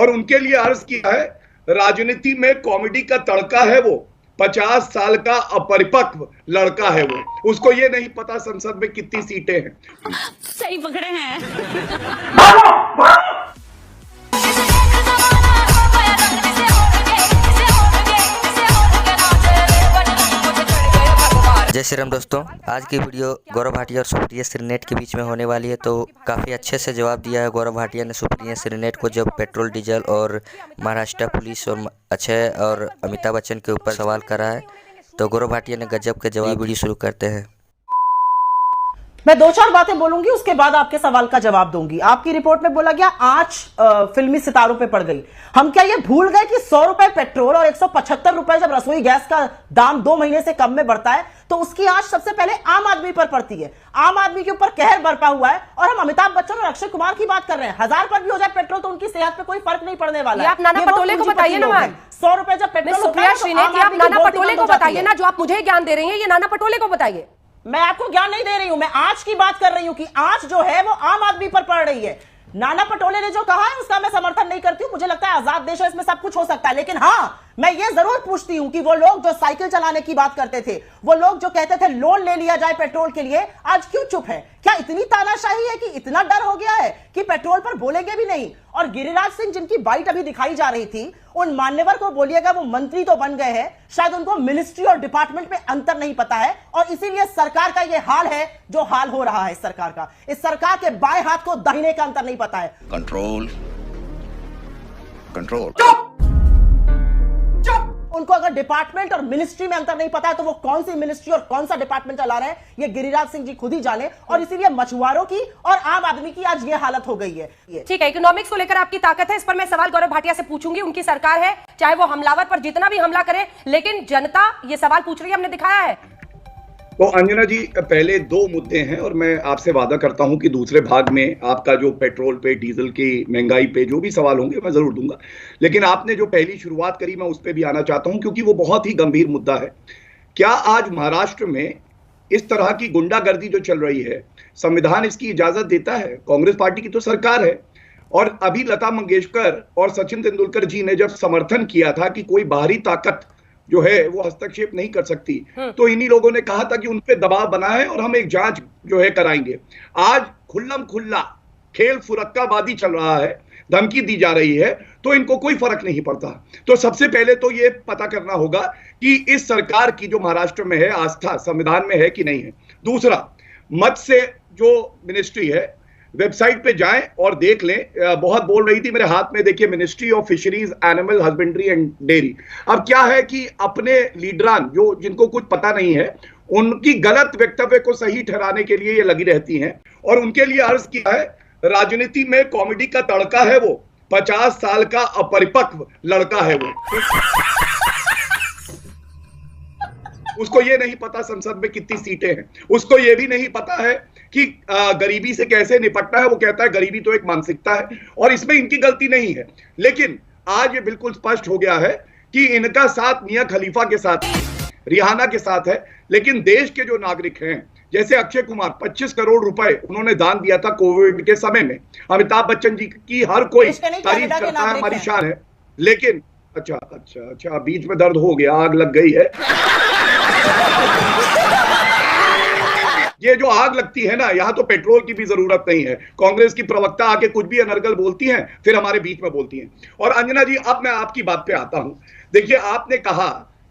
और उनके लिए अर्ज किया है, राजनीति में कॉमेडी का तड़का है वो, 50 साल का अपरिपक्व लड़का है वो, उसको ये नहीं पता संसद में कितनी सीटें हैं। सही पकड़े हैं। जय श्री राम दोस्तों, आज की वीडियो गौरव भाटिया और सुप्रिया श्रीनेट के बीच में होने वाली है। तो काफ़ी अच्छे से जवाब दिया है गौरव भाटिया ने सुप्रिया श्रीनेट को, जब पेट्रोल डीजल और महाराष्ट्र पुलिस और अक्षय और अमिताभ बच्चन के ऊपर सवाल करा है। तो गौरव भाटिया ने गजब के जवाब। वीडियो शुरू करते हैं। मैं दो चार बातें बोलूंगी, उसके बाद आपके सवाल का जवाब दूंगी। आपकी रिपोर्ट में बोला गया आंच फिल्मी सितारों पे पड़ गई। हम क्या ये भूल गए कि 100 रुपए पेट्रोल और 175 रुपए जब रसोई गैस का दाम 2 महीने से कम में बढ़ता है तो उसकी आंच सबसे पहले आम आदमी पर पड़ती है। आम आदमी के ऊपर कहर बरपा हुआ है। और हम अमिताभ बच्चन और अक्षय कुमार की बात कर रहे हैं। 1000 पर भी हो जाए पेट्रोल तो उनकी सेहत पे कोई फर्क नहीं पड़ने वाला है। आप नाना पटोले को बताइए ना मैम। 100 रुपए जब पेट्रोल सुप्रिया श्रीनेट, आप नाना पटोले को बताइए ना, जो आप मुझे ज्ञान दे रही हैं, ये नाना पटोले को बताइए। मैं आपको ज्ञान नहीं दे रही हूं, मैं आंच की बात कर रही हूं कि आंच जो है वो आम आदमी पर पड़ रही है। नाना पटोले ने जो कहा है उसका मैं समर्थन नहीं करती हूं। मुझे लगता है आजाद देश है, इसमें सब कुछ हो सकता है। लेकिन हाँ, मैं ये जरूर पूछती हूं कि वो लोग जो साइकिल चलाने की बात करते थे, वो लोग जो कहते थे लोन ले लिया जाए पेट्रोल के लिए, आज क्यों चुप है? क्या इतनी तानाशाही है कि इतना डर हो गया है कि पेट्रोल पर बोलेंगे भी नहीं? और गिरिराज सिंह जिनकी बाइट अभी दिखाई जा रही थी, उन मान्यवर को बोलिएगा वो मंत्री तो बन गए हैं, शायद उनको मिनिस्ट्री और डिपार्टमेंट में अंतर नहीं पता है। और इसीलिए सरकार का ये हाल है जो हाल हो रहा है। सरकार का, इस सरकार के बाएं हाथ को दाहिने का अंतर नहीं पता है। Control control. उनको अगर डिपार्टमेंट और मिनिस्ट्री में अंतर नहीं पता है तो वो कौन सी मिनिस्ट्री और कौन सा डिपार्टमेंट चला रहे हैं, ये गिरिराज सिंह जी खुद ही जाने। और इसीलिए मछुआरों की और आम आदमी की आज ये हालत हो गई है। ठीक है, इकोनॉमिक्स को लेकर आपकी ताकत है, इस पर मैं सवाल गौरव भाटिया से पूछूंगी। उनकी सरकार है, चाहे वो हमलावर पर जितना भी हमला करे, लेकिन जनता ये सवाल पूछ रही है, हमने दिखाया है। तो अंजना जी, पहले 2 मुद्दे हैं और मैं आपसे वादा करता हूं कि दूसरे भाग में आपका जो पेट्रोल पे, डीजल की महंगाई पे जो भी सवाल होंगे मैं जरूर दूंगा। लेकिन आपने जो पहली शुरुआत करी, मैं उस पर भी आना चाहता हूं क्योंकि वो बहुत ही गंभीर मुद्दा है। क्या आज महाराष्ट्र में इस तरह की गुंडागर्दी जो चल रही है, संविधान इसकी इजाजत देता है? कांग्रेस पार्टी की तो सरकार है। और अभी लता मंगेशकर और सचिन तेंदुलकर जी ने जब समर्थन किया था कि कोई बाहरी ताकत जो है वो हस्तक्षेप नहीं कर सकती, तो इन्हीं लोगों ने कहा था कि उन पे दबाव बना है और हम एक जांच जो है कराएंगे। आज खुल्लम खुल्ला खेल फुरक्काबादी चल रहा है, धमकी दी जा रही है, तो इनको कोई फर्क नहीं पड़ता। तो सबसे पहले तो ये पता करना होगा कि इस सरकार की जो महाराष्ट्र में है आस्था संविधान में है कि नहीं है। दूसरा, मत्स्य जो मिनिस्ट्री है, वेबसाइट पे जाएं और देख लें। बहुत बोल रही थी मेरे हाथ में, देखिए, ministry of fisheries, animal husbandry and dairy. अब क्या है कि अपने लीडरान जो जिनको कुछ पता नहीं है, उनकी गलत वक्तव्य को सही ठहराने के लिए ये लगी रहती हैं। और उनके लिए अर्ज किया है, राजनीति में कॉमेडी का तड़का है वो, 50 साल का अपरिपक्व लड़का है वो, उसको ये नहीं पता संसद में कितनी सीटें हैं, उसको ये भी नहीं पता है कि गरीबी से कैसे निपटना है। वो कहता है गरीबी तो एक मानसिकता है और इसमें इनकी गलती नहीं है। लेकिन आज ये बिल्कुल स्पष्ट हो गया है कि इनका साथ मियां खलीफा के साथ, रिहाना के साथ है। लेकिन देश के जो नागरिक हैं, जैसे अक्षय कुमार, 25 करोड़ रुपए उन्होंने दान दिया था कोविड के समय में। अमिताभ बच्चन जी की हर कोई तारीफ करता है, हमारी शान है। लेकिन अच्छा, बीच में दर्द हो गया, आग लग गई है। ये जो आग लगती है ना, यहां तो पेट्रोल की भी जरूरत नहीं है। कांग्रेस की प्रवक्ता आके कुछ भी अनर्गल बोलती हैं, फिर हमारे बीच में बोलती हैं। और अंजना जी, अब मैं आपकी बात पे आता हूं। देखिए, आपने कहा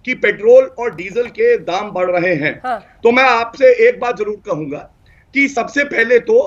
कि पेट्रोल और डीजल के दाम बढ़ रहे हैं। हाँ। तो मैं आपसे एक बात जरूर कहूंगा कि सबसे पहले तो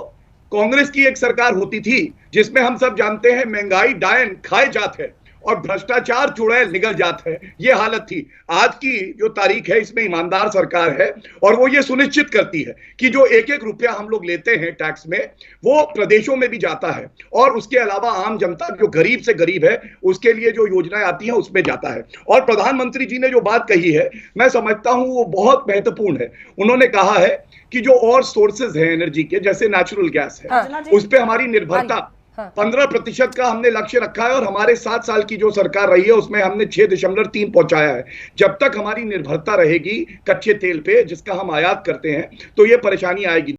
कांग्रेस की एक सरकार होती थी जिसमें हम सब जानते हैं महंगाई डायन खाए जात है और भ्रष्टाचार चुड़ैल निगल जाता है, ये हालत थी। आज की जो तारीख है, इसमें ईमानदार सरकार है और वो ये सुनिश्चित करती है कि जो 1-1 रुपया हम लोग लेते हैं टैक्स में, वो प्रदेशों में भी जाता है। और उसके अलावा आम जनता जो गरीब से गरीब है, उसके लिए जो योजनाएं आती हैं उसमें जाता है। और प्रधानमंत्री जी ने जो बात कही है, मैं समझता हूं वो बहुत महत्वपूर्ण है। उन्होंने कहा है कि जो और सोर्सेज हैं एनर्जी के, जैसे नेचुरल गैस है, उस पर हमारी निर्भरता 15% का हमने लक्ष्य रखा है और हमारे 7 साल की जो सरकार रही है उसमें हमने 6.3 पहुंचाया है। जब तक हमारी निर्भरता रहेगी कच्चे तेल पे, जिसका हम आयात करते हैं, तो ये परेशानी आएगी।